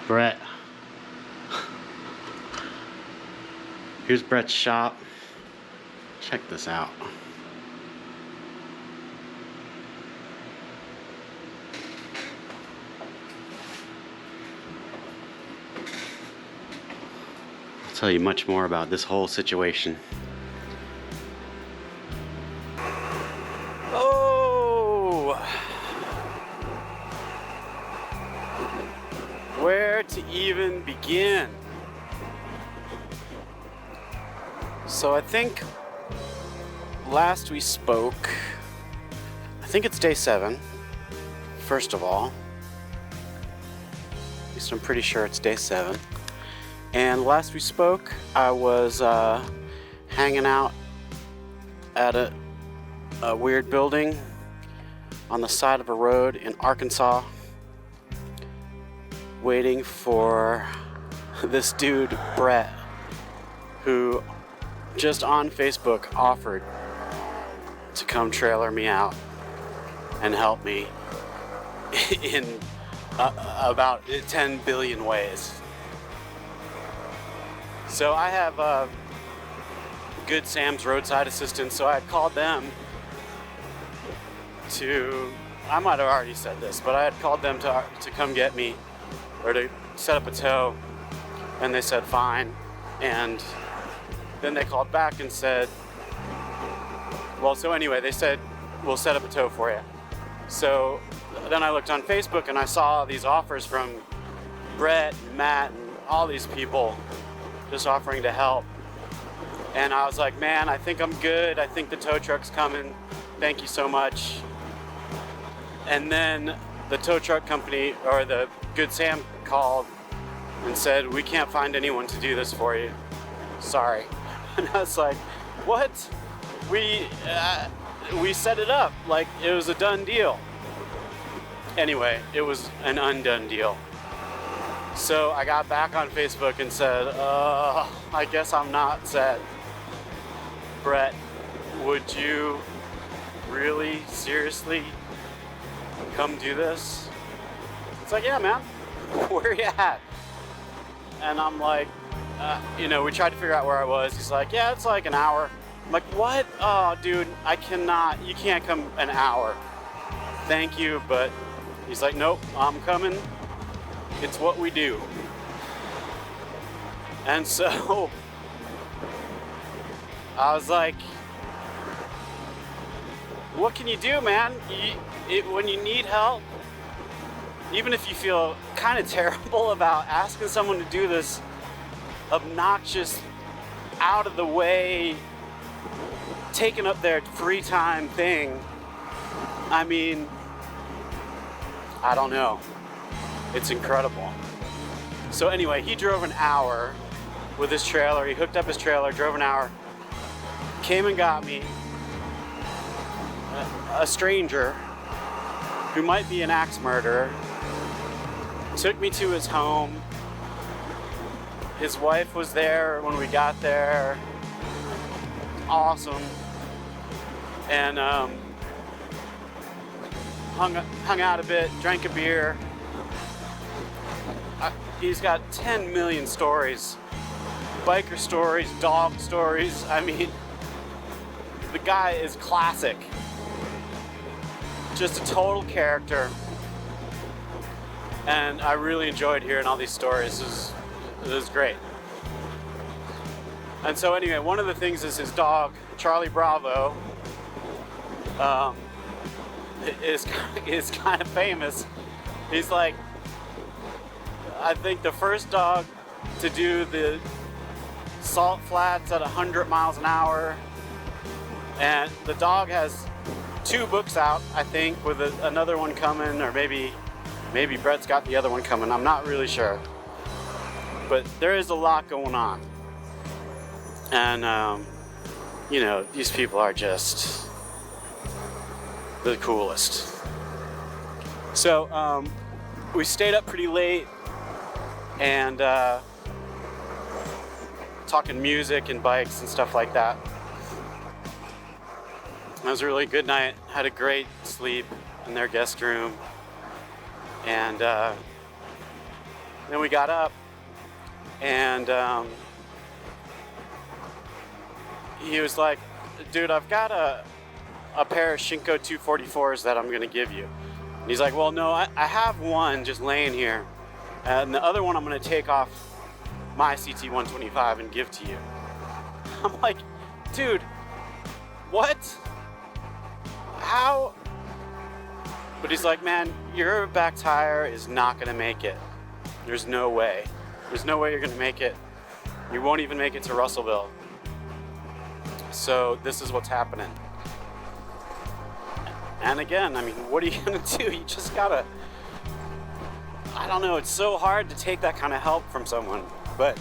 Bret. Here's Bret's shop. Check this out. I'll tell you much more about this whole situation. Oh! Where to even begin? So I think last we spoke, I think it's day 7, first of all. At least I'm pretty sure it's day 7. And last we spoke, I was hanging out at a weird building on the side of a road in Arkansas, waiting for this dude, Bret, who just on Facebook offered to come trailer me out and help me in about 10 billion ways. So I have Good Sam's roadside assistance, so I had called them I might have already said this, but I had called them to come get me, or to set up a tow, and they said fine. And then they called back and said, they said, we'll set up a tow for you. So then I looked on Facebook and I saw these offers from Bret and Matt and all these people just offering to help. And I was like, man, I think I'm good. I think the tow truck's coming. Thank you so much. And then the tow truck company, or the Good Sam, called and said, we can't find anyone to do this for you. Sorry. And I was like, what? We set it up like it was a done deal. Anyway, it was an undone deal. So I got back on Facebook and said, I guess I'm not set. Bret, would you really, seriously come do this? It's like, yeah, man, where are you at? And I'm like, we tried to figure out where I was. He's like, yeah, it's like an hour. I'm like, what? Oh, dude, you can't come an hour. Thank you, but he's like, nope, I'm coming. It's what we do. And so I was like, what can you do, man? When you need help, even if you feel kind of terrible about asking someone to do this obnoxious, out of the way, taking up their free time thing, I mean, I don't know. It's incredible. So anyway, he drove an hour with his trailer. He hooked up his trailer, drove an hour, came and got me. A stranger who might be an axe murderer took me to his home. His wife was there when we got there. Awesome. And hung out a bit, drank a beer. He's got 10 million stories. Biker stories, dog stories. I mean, the guy is classic. Just a total character. And I really enjoyed hearing all these stories. It was great. And so anyway, one of the things is his dog, Charlie Bravo, is kind of famous. He's like, I think the first dog to do the salt flats at 100 miles an hour. And the dog has 2 books out, I think, with another one coming, or maybe Bret's got the other one coming. I'm not really sure. But there is a lot going on. And, these people are just the coolest. So, we stayed up pretty late and talking music and bikes and stuff like that. It was a really good night. Had a great sleep in their guest room. And Then we got up, and he was like, dude, I've got a pair of Shinko 244s that I'm gonna give you. And he's like, well, no, I have one just laying here, and the other one I'm gonna take off my CT125 and give to you. I'm like, dude, what? How? But he's like, man, your back tire is not gonna make it. There's no way. There's no way you're gonna make it. You won't even make it to Russellville. So this is what's happening. And again, I mean, what are you gonna do? You just gotta, I don't know, it's so hard to take that kind of help from someone, but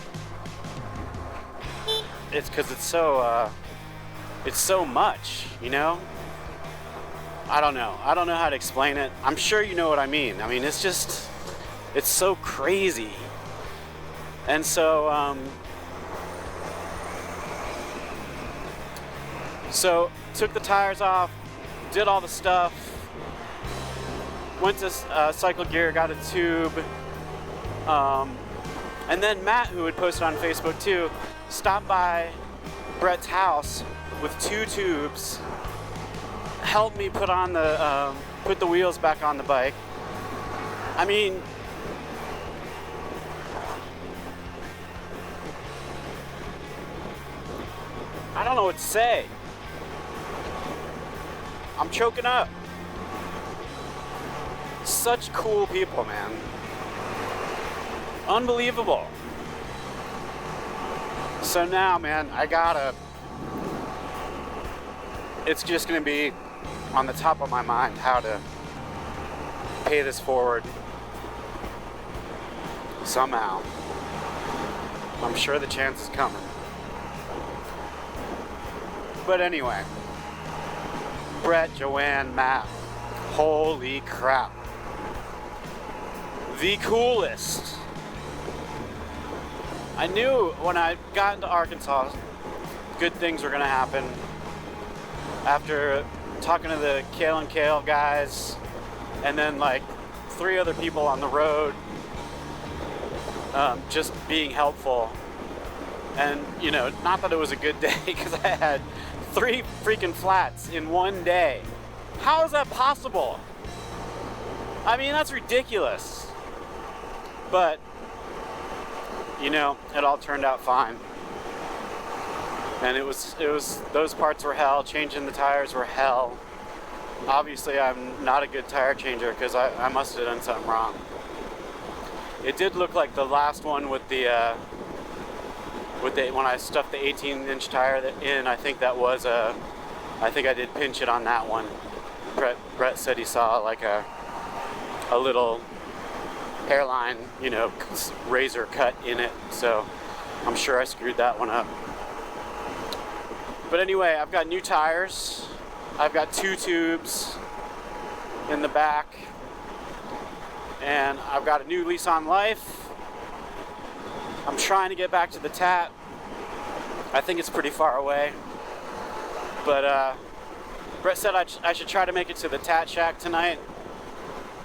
it's because it's so much, you know? I don't know how to explain it. I'm sure you know what I mean. I mean, it's just, it's so crazy. And so, so took the tires off, did all the stuff, went to Cycle Gear, got a tube, and then Matt, who had posted on Facebook too, stopped by Bret's house with 2 tubes, helped me put on the put the wheels back on the bike. I mean, I don't know what to say. I'm choking up. Such cool people, man. Unbelievable. So now, man, it's just gonna be on the top of my mind how to pay this forward somehow. I'm sure the chance is coming. But anyway, Bret, Joanne, Matt, holy crap. The coolest. I knew when I got into Arkansas, good things were gonna happen. After talking to the Kale and Kale guys, and then like 3 other people on the road, just being helpful. And you know, not that it was a good day, because I had 3 freaking flats in one day. How is that possible? I mean, that's ridiculous. But you know, it all turned out fine. And it was those parts were hell. Changing the tires were hell. Obviously, I'm not a good tire changer because I must have done something wrong. It did look like the last one with the when I stuffed the 18-inch tire in. I think that was I think I did pinch it on that one. Bret said he saw like a little hairline, you know, razor cut in it. So I'm sure I screwed that one up. But anyway, I've got new tires. I've got 2 tubes in the back. And I've got a new lease on life. I'm trying to get back to the TAT. I think it's pretty far away. But Bret said I should try to make it to the TAT Shak tonight.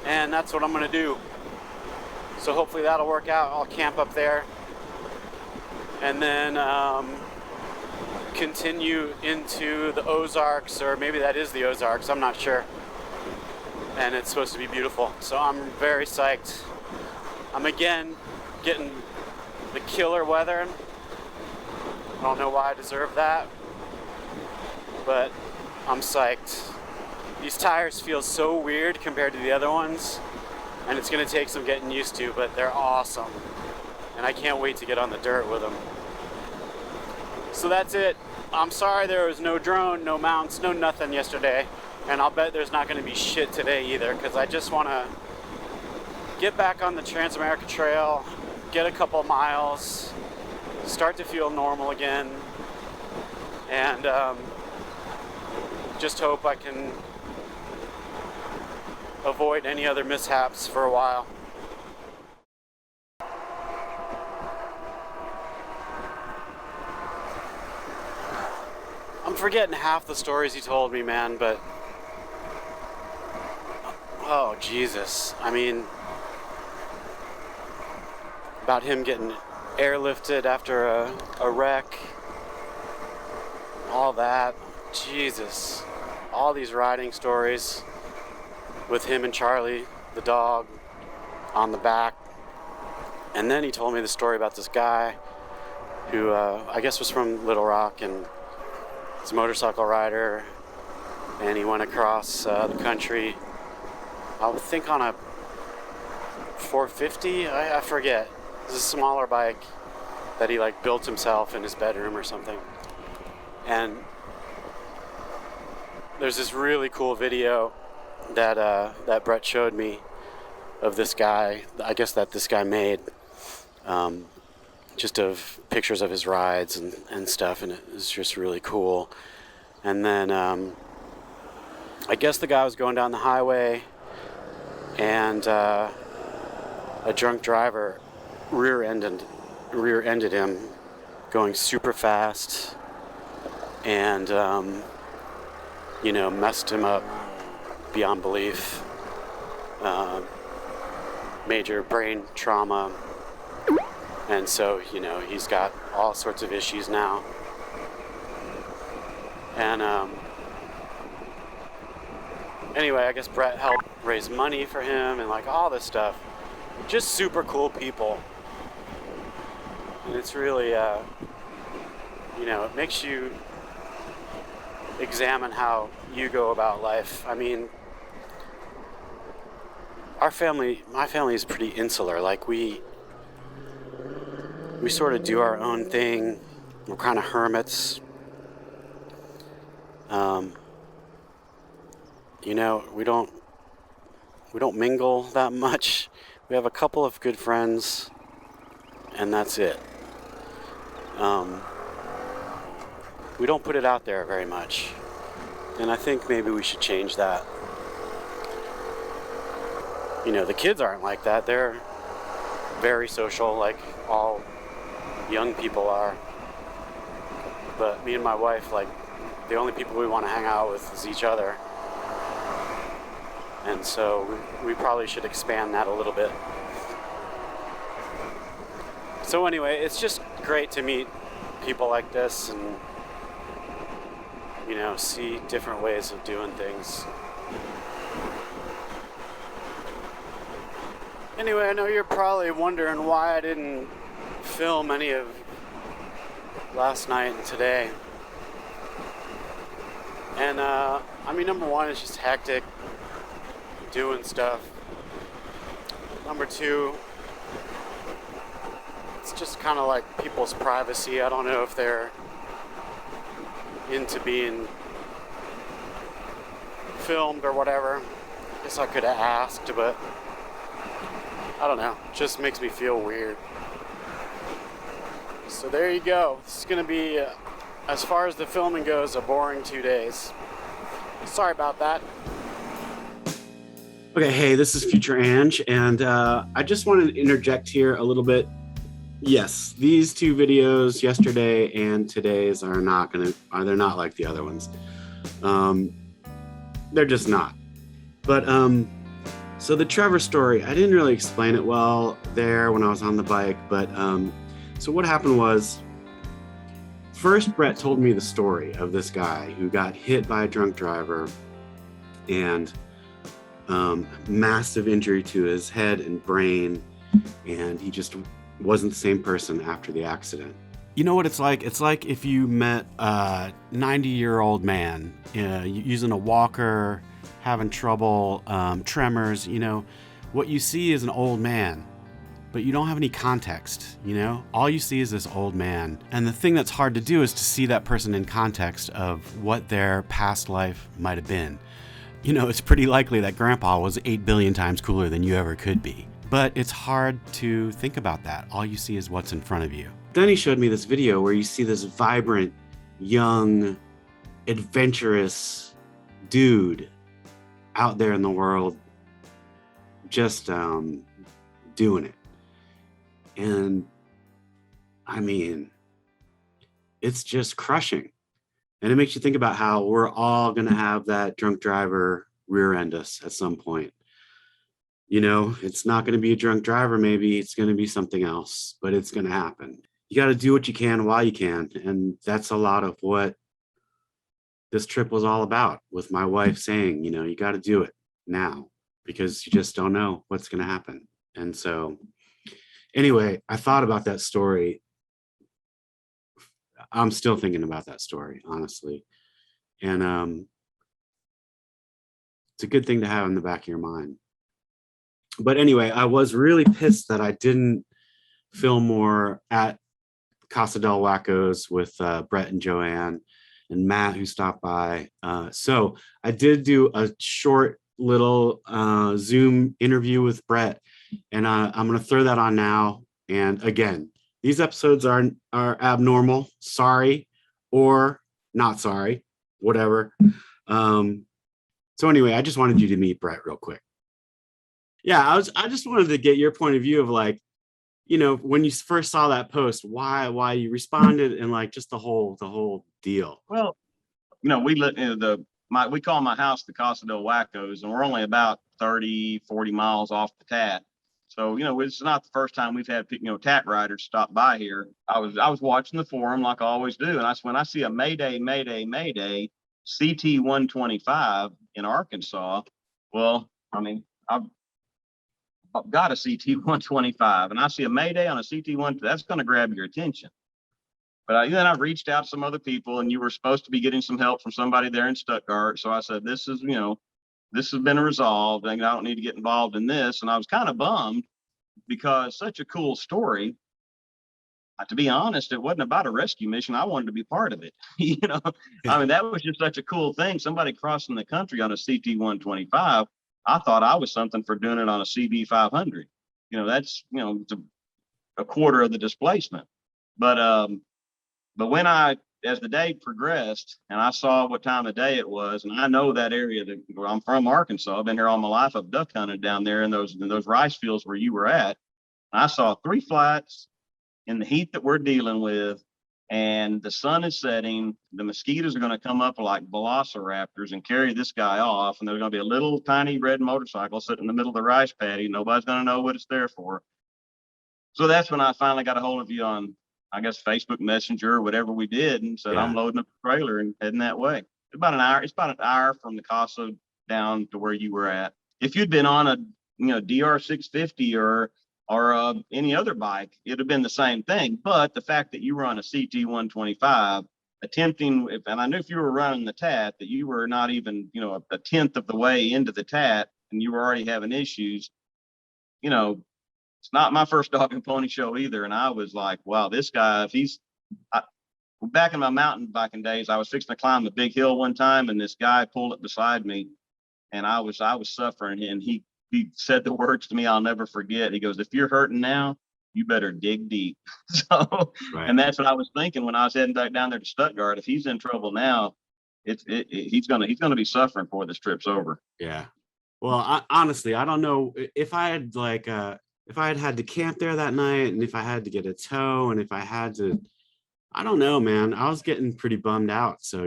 And that's what I'm going to do. So hopefully that'll work out. I'll camp up there. And then continue into the Ozarks, or maybe that is the Ozarks, I'm not sure. And it's supposed to be beautiful. So I'm very psyched. I'm again getting the killer weather. I don't know why I deserve that, but I'm psyched. These tires feel so weird compared to the other ones, and it's gonna take some getting used to, but they're awesome. And I can't wait to get on the dirt with them. So that's it. I'm sorry there was no drone, no mounts, no nothing yesterday. And I'll bet there's not going to be shit today either, because I just want to get back on the Trans-America Trail, get a couple miles, start to feel normal again, and just hope I can avoid any other mishaps for a while. I'm forgetting half the stories he told me, man, but oh Jesus, I mean, about him getting airlifted after a wreck, all that. Jesus, all these riding stories with him and Charlie, the dog, on the back. And then he told me the story about this guy who I guess was from Little Rock, and he's a motorcycle rider, and he went across the country, I would think on a 450, I forget. It's a smaller bike that he like built himself in his bedroom or something. And there's this really cool video that Bret showed me of this guy, I guess that this guy made, just of pictures of his rides and stuff, and it was just really cool. And then I guess the guy was going down the highway, and a drunk driver rear-ended him going super fast, and messed him up beyond belief. Major brain trauma, and so he's got all sorts of issues now. And anyway, I guess Bret helped raise money for him and like all this stuff. Just super cool people, and it's really it makes you examine how you go about life. I mean, my family is pretty insular. Like we sort of do our own thing. We're kind of hermits. We don't mingle that much. We have a couple of good friends, and that's it. We don't put it out there very much, and I think maybe we should change that. The kids aren't like that. They're very social, like all young people are. But me and my wife, like, the only people we want to hang out with is each other. And so we probably should expand that a little bit. So anyway, it's just great to meet people like this and, see different ways of doing things. Anyway, I know you're probably wondering why I didn't film any of last night and today. And, number one, it's just hectic doing stuff. Number two, it's just kind of like people's privacy. I don't know if they're into being filmed or whatever. I guess I could have asked, but I don't know. It just makes me feel weird. So there you go. This is going to be, as far as the filming goes, a boring 2 days. Sorry about that. Okay, hey, this is Future Ange, and I just wanted to interject here a little bit. Yes, these two videos, yesterday and today's, they're not like the other ones. They're just not. But so the Trevor story, I didn't really explain it well there when I was on the bike, but so what happened was, first Bret told me the story of this guy who got hit by a drunk driver and massive injury to his head and brain, and he just wasn't the same person after the accident. You know what it's like? It's like if you met a 90-year-old man using a walker, having trouble, tremors, what you see is an old man, but you don't have any context, All you see is this old man. And the thing that's hard to do is to see that person in context of what their past life might have been. It's pretty likely that Grandpa was 8 billion times cooler than you ever could be. But it's hard to think about that. All you see is what's in front of you. Then he showed me this video where you see this vibrant, young, adventurous dude out there in the world just doing it. And I mean, it's just crushing. And it makes you think about how we're all going to have that drunk driver rear end us at some point. You know, it's not going to be a drunk driver. Maybe it's going to be something else, but it's going to happen. You got to do what you can while you can. And that's a lot of what this trip was all about, with my wife saying, you know, you got to do it now because you just don't know what's going to happen. And so, anyway, I thought about that story. I'm still thinking about that story, honestly. And it's a good thing to have in the back of your mind. But anyway, I was really pissed that I didn't film more at Casa del Wacos with Bret and Joanne and Matt, who stopped by. So I did do a short little Zoom interview with Bret, and I'm going to throw that on now. And again, these episodes are abnormal. Sorry, or not sorry, whatever. So anyway, I just wanted you to meet Bret real quick. Yeah, I just wanted to get your point of view of, like, you know, when you first saw that post, why you responded, and like just the whole deal. Well, you know, we live in we call my house the Casa del Wacos, and we're only about 30, 40 miles off the TAT. So, you know, it's not the first time we've had, you know, TAT riders stop by here. I was watching the forum like I always do, and when I see a Mayday, CT125 in Arkansas, well, I mean, I've got a CT125, and I see a Mayday on a CT1, that's going to grab your attention. But then I reached out to some other people, and you were supposed to be getting some help from somebody there in Stuttgart. So I said, this has been resolved, and I don't need to get involved in this. And I was kind of bummed because such a cool story. To be honest, it wasn't about a rescue mission. I wanted to be part of it. I mean, that was just such a cool thing. Somebody crossing the country on a CT125. I thought I was something for doing it on a CB500. That's, it's a quarter of the displacement. But when as the day progressed and I saw what time of day it was, and I know that area where I'm from, Arkansas, I've been here all my life. I've duck hunted down there in those rice fields where you were at. And I saw 3 flats in the heat that we're dealing with, and the sun is setting. The mosquitoes are going to come up like velociraptors and carry this guy off. And there's going to be a little tiny red motorcycle sitting in the middle of the rice paddy. Nobody's going to know what it's there for. So that's when I finally got a hold of you on, I guess, Facebook Messenger or whatever we did, and said, I'm loading up the trailer and heading that way. It's about an hour from the Casa down to where you were at. If you'd been on a DR650 or any other bike, it'd have been the same thing. But the fact that you were on a CT125 attempting, and I knew if you were running the TAT that you were not even, a tenth of the way into the TAT, and you were already having issues, it's not my first dog and pony show either. And I was like, wow, this guy, back in my mountain biking days, I was fixing to climb the big hill one time, and this guy pulled up beside me, and I was suffering, and he said the words to me I'll never forget. He goes, if you're hurting now, you better dig deep. So, right. And that's what I was thinking when I was heading back down there to Stuttgart. If he's in trouble now, he's gonna be suffering before this trip's over. Yeah. Well, honestly, I don't know if I had if I had to camp there that night, and if I had to get a tow, and if I had to, I don't know, man. I was getting pretty bummed out. So,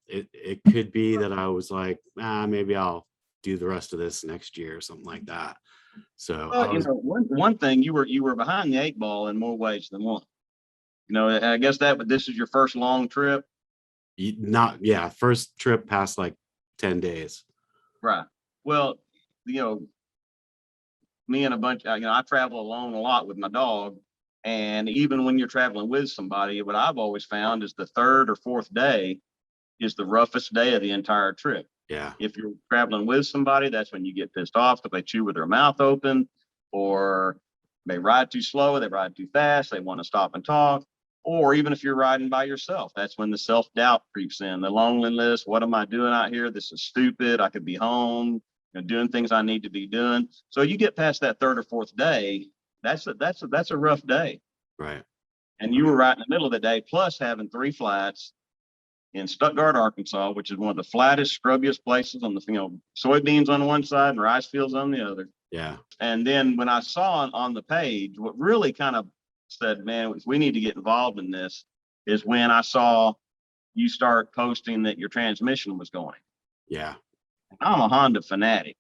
it could be that I was like, maybe I'll do the rest of this next year or something like that. So, one thing, you were behind the 8 ball in more ways than one. I guess this is your first long trip. First trip past like 10 days. Right. Well, me and a bunch, I travel alone a lot with my dog. And even when you're traveling with somebody, what I've always found is the 3rd or 4th day is the roughest day of the entire trip. Yeah. If you're traveling with somebody, that's when you get pissed off because they chew with their mouth open, or they ride too slow, they ride too fast, they want to stop and talk. Or even if you're riding by yourself, that's when the self-doubt creeps in, the loneliness. What am I doing out here? This is stupid. I could be home, doing things I need to be doing. So you get past that 3rd or 4th day, that's a rough day. Right. And you were right in the middle of the day, plus having 3 flats in Stuttgart, Arkansas, which is one of the flattest, scrubbiest places on the, soybeans on one side and rice fields on the other. Yeah. And then when I saw on the page, what really kind of said, man, we need to get involved in this, is when I saw you start posting that your transmission was going. Yeah. I'm a Honda fanatic.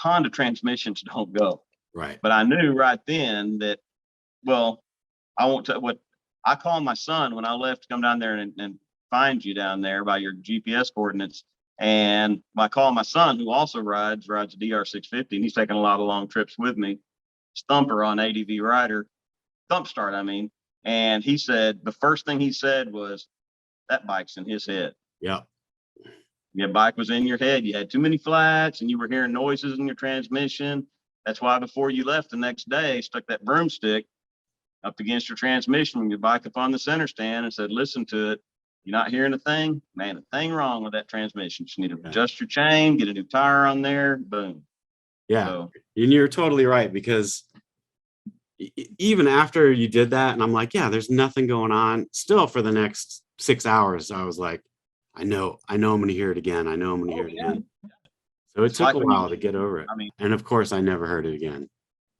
Honda transmissions don't go. Right. But I knew right then that, well, I won't tell what I called my son when I left to come down there and find you down there by your GPS coordinates. And I called my son, who also rides a DR650, and he's taking a lot of long trips with me. Thumper on ADV Rider, Thump Start, I mean. And he said, the first thing he said was, that bike's in his head. Yeah. Your bike was in your head. You had too many flats and you were hearing noises in your transmission. That's why before you left the next day, stuck that broomstick up against your transmission when your bike up on the center stand and said, listen to it. You're not hearing a thing, man, a thing wrong with that transmission. You need to adjust your chain, get a new tire on there, boom. Yeah. So, and you're totally right, because even after you did that, and I'm like, yeah, there's nothing going on. Still for the next 6 hours, I was like, I know I'm going to hear it again. I know I'm going to hear it again. So it took a while to get over it. I mean, and of course, I never heard it again.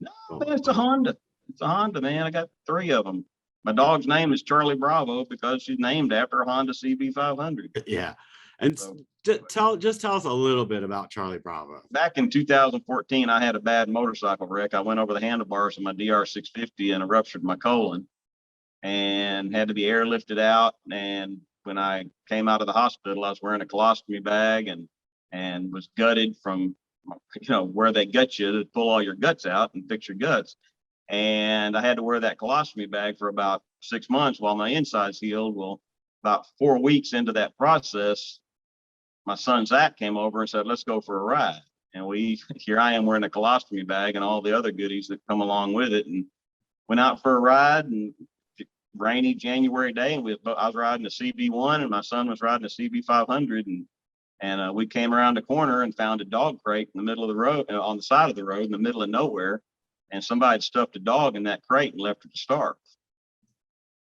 No, man, it's a Honda. It's a Honda, man. I got 3 of them. My dog's name is Charlie Bravo because she's named after a Honda CB500. Yeah. And So, tell us a little bit about Charlie Bravo. back in 2014, I had a bad motorcycle wreck. I went over the handlebars of my DR650 and I ruptured my colon and had to be airlifted out. And when I came out of the hospital, I was wearing a colostomy bag and was gutted from, where they gut you to pull all your guts out and fix your guts. And I had to wear that colostomy bag for about 6 months while my insides healed. Well, about 4 weeks into that process, my son Zach came over and said, let's go for a ride. And here I am wearing a colostomy bag and all the other goodies that come along with it, and went out for a ride. And rainy January day, and I was riding a CB1 and my son was riding a CB500, and we came around the corner and found a dog crate in the middle of the road, on the side of the road in the middle of nowhere. And somebody had stuffed a dog in that crate and left her to starve.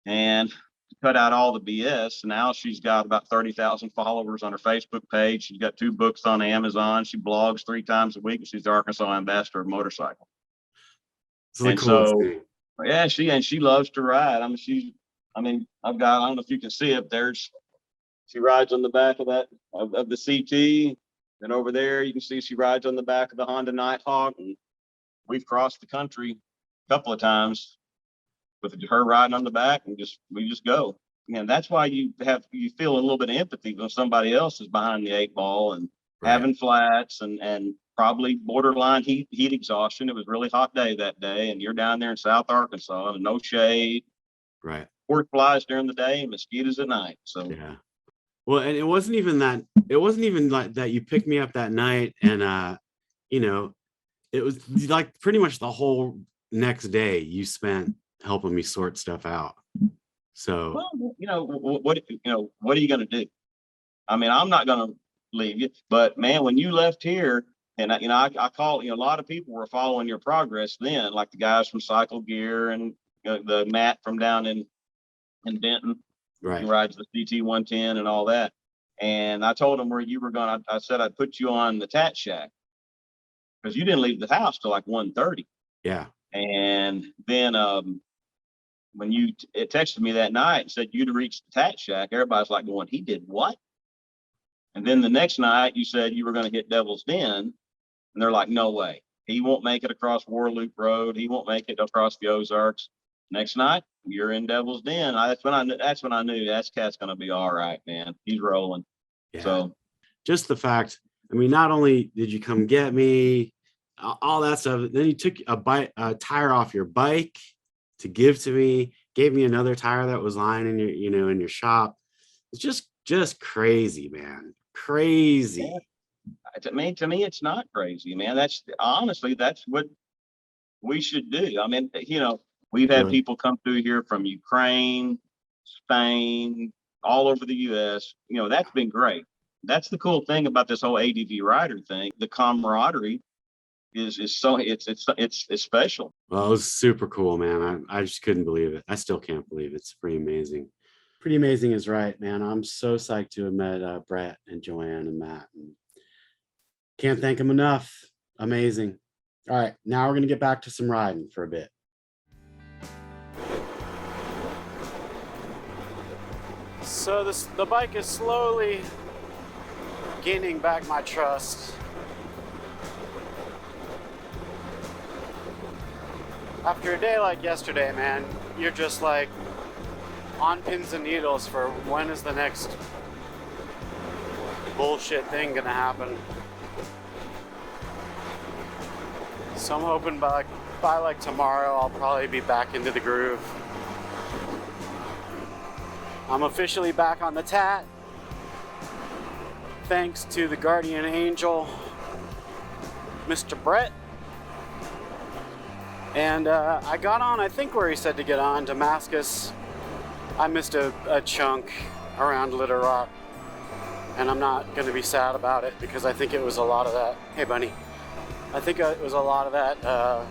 And cut out all the BS. Now she's got about 30,000 followers on her Facebook page. She's got 2 books on Amazon. She blogs 3 times a week, and she's the Arkansas ambassador of motorcycle. And so, yeah, she loves to ride. I don't know if you can see up there. She rides on the back of the CT. And over there, you can see she rides on the back of the Honda Nighthawk. And we've crossed the country a couple of times with her riding on the back, and we just go. And that's why you feel a little bit of empathy when somebody else is behind the 8 ball and having flats and probably borderline heat exhaustion. It was a really hot day that day, and you're down there in South Arkansas and no shade. Right. Horse flies during the day and mosquitoes at night. So yeah. Well, and it wasn't even like that you picked me up that night, and it was like pretty much the whole next day you spent helping me sort stuff out. So, well, what are you going to do? I mean, I'm not going to leave you, but man, when you left here, and I call, a lot of people were following your progress then, like the guys from Cycle Gear and the Matt from down in Denton, right, who rides the CT110 and all that. And I told them where you were going. I said I'd put you on the TAT Shak because you didn't leave the house till like 1:30. Yeah. And then when you texted me that night and said you'd reached the TAT Shak, everybody's like going, he did what? And then the next night you said you were going to hit Devil's Den, and they're like, no way. He won't make it across War Loop Road. He won't make it across the Ozarks. Next night, you're in Devil's Den. That's when I knew that cat's going to be all right, man. He's rolling. Yeah. So just the fact, not only did you come get me, all that stuff, then you took a tire off your bike to give to me, gave me another tire that was lying in your, in your shop. It's just crazy, man. Crazy. Yeah. To me, it's not crazy, man. That's what we should do. I mean, we've had people come through here from Ukraine, Spain, all over the US. That's been great. That's the cool thing about this whole ADV rider thing. The camaraderie is so it's special. Well, it was super cool, man. I just couldn't believe it. I still can't believe it. It's pretty amazing. Pretty amazing is right, man. I'm so psyched to have met Bret and Joanne and Matt. And can't thank them enough. Amazing. All right, now we're gonna get back to some riding for a bit. So the bike is slowly gaining back my trust. After a day like yesterday, man, you're just like on pins and needles for when is the next bullshit thing gonna happen. So I'm hoping by like tomorrow I'll probably be back into the groove. I'm officially back on the TAT, thanks to the guardian angel, Mr. Bret. And I got on, I think where he said to get on, Damascus. I missed a chunk around Little Rock, and I'm not going to be sad about it because I think it was a lot of that. Hey, bunny. I think it was a lot of that,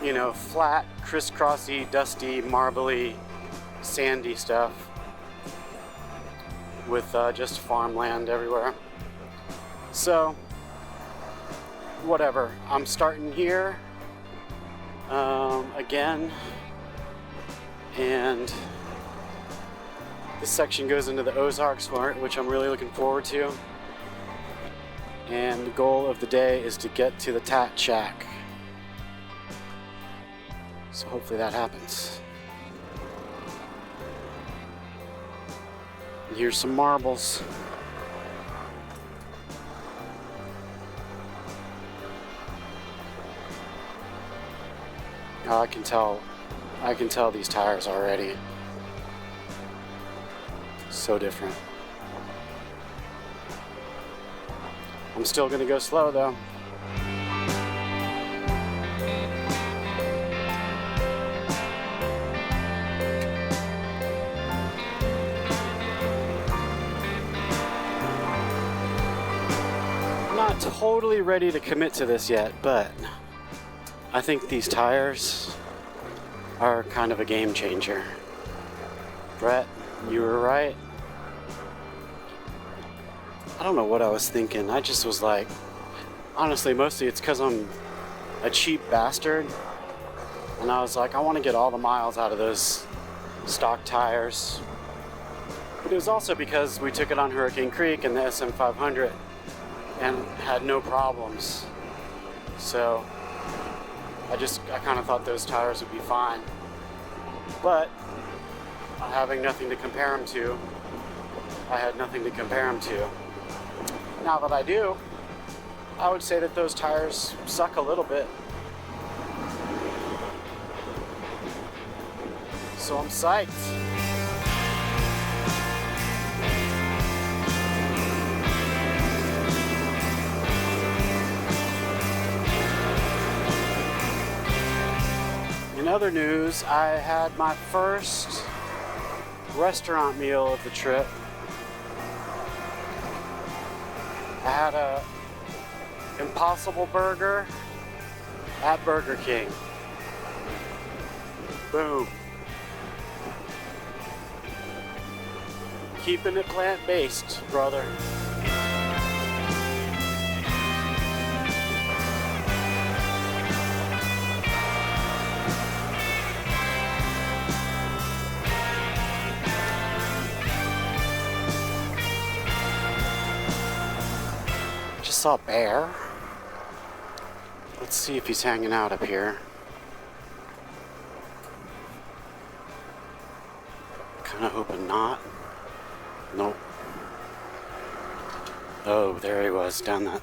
you know, flat, crisscrossy, dusty, marbly, sandy stuff with just farmland everywhere. So, whatever. I'm starting here again, and this section goes into the Ozarks, which I'm really looking forward to. And the goal of the day is to get to the TAT Shak. So hopefully that happens. And here's some marbles. Oh, I can tell these tires already. So different. I'm still gonna go slow though. I'm not totally ready to commit to this yet, but I think these tires are kind of a game changer. Bret, you were right. I don't know what I was thinking. I just was like, honestly, mostly it's because I'm a cheap bastard. And I was like, I want to get all the miles out of those stock tires. But it was also because we took it on Hurricane Creek and the SM500 and had no problems. So I kind of thought those tires would be fine. But having nothing to compare them to, I had nothing to compare them to. Now that I do, I would say that those tires suck a little bit. So I'm psyched. In other news, I had my first restaurant meal of the trip. I had a Impossible Burger at Burger King. Boom. Keeping it plant-based, brother. Saw a bear. Let's see if he's hanging out up here. Kind of hoping not. Nope. Oh, there he was, down that.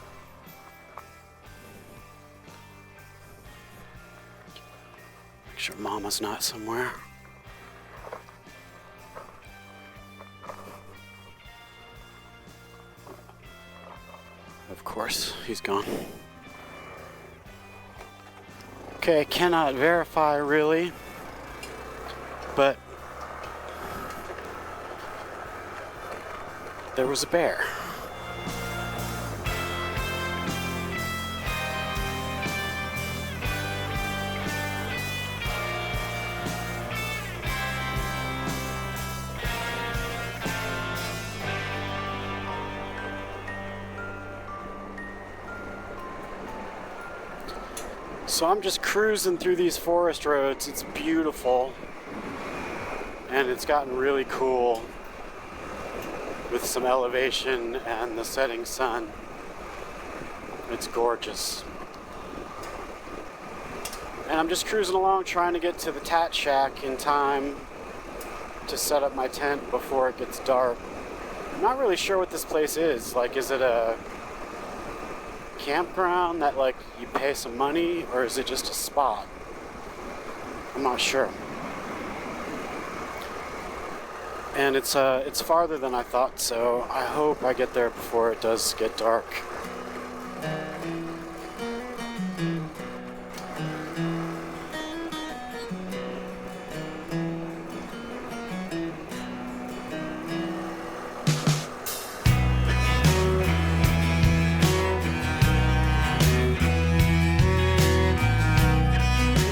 Make sure Mama's not somewhere. Of course, he's gone. Okay, cannot verify really, but there was a bear. So I'm just cruising through these forest roads. It's beautiful. And it's gotten really cool with some elevation and the setting sun. It's gorgeous. And I'm just cruising along trying to get to the TAT Shack in time to set up my tent before it gets dark. I'm not really sure what this place is. Like, is it a campground that like you pay some money, or is it just a spot? I'm not sure. And it's farther than I thought, so I hope I get there before it does get dark.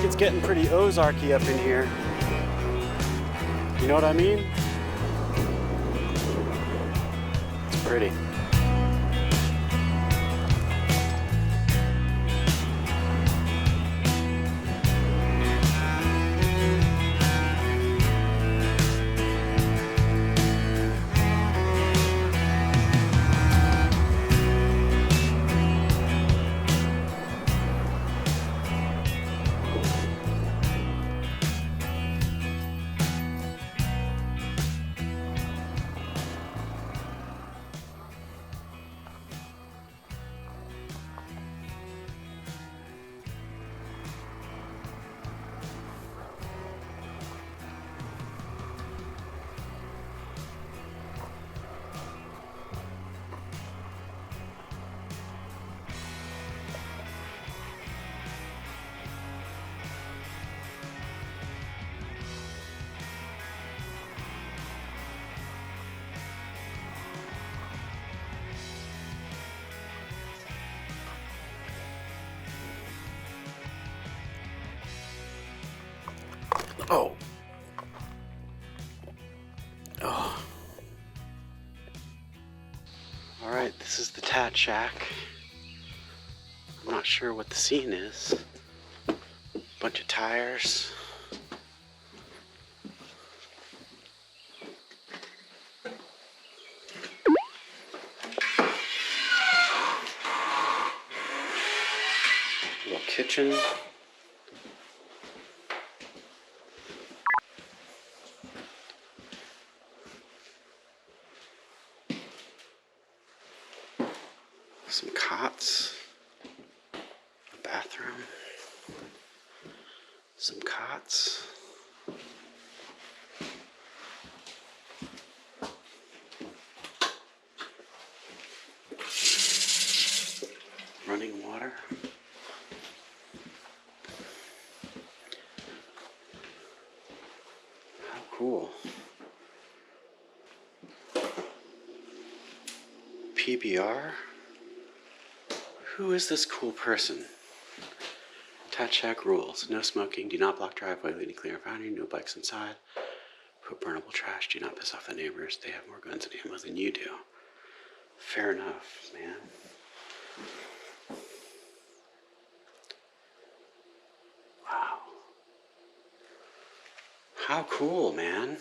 It's getting pretty Ozarky up in here. You know what I mean? It's pretty. Oh. Oh. All right, this is the TAT Shack. I'm not sure what the scene is. Bunch of tires. Little kitchen. Some cots, a bathroom, some cots, running water, how cool. PBR? Who is this cool person? TAT Shak rules. No smoking. Do not block driveway leading clear of boundary. No bikes inside. Put burnable trash. Do not piss off the neighbors. They have more guns and ammo than you do. Fair enough, man. Wow. How cool, man.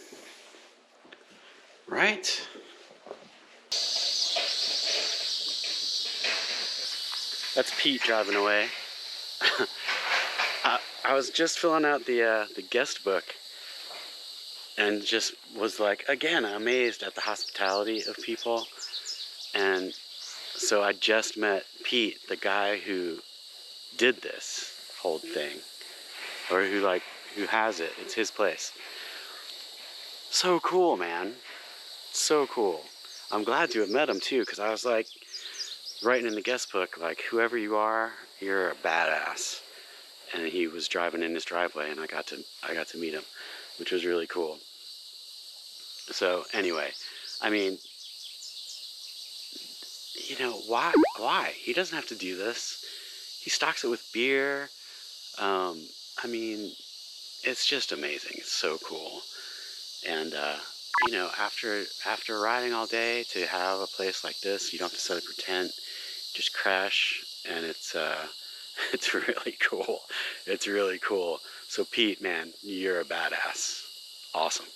Right? That's Pete driving away. I was just filling out the guest book and just was like, again, amazed at the hospitality of people. And so I just met Pete, the guy who did this whole thing, or who has it. It's his place. So cool, man. So cool. I'm glad to have met him too, because I was like, writing in the guest book, like, whoever you are, you're a badass. And he was driving in his driveway, and I got to meet him, which was really cool. So anyway, I mean, you know, why? He doesn't have to do this. He stocks it with beer. I mean, it's just amazing. It's so cool. And you know, after riding all day, to have a place like this, you don't have to set up your tent, just crash, and it's really cool. It's really cool. So Pete, man, you're a badass. Awesome.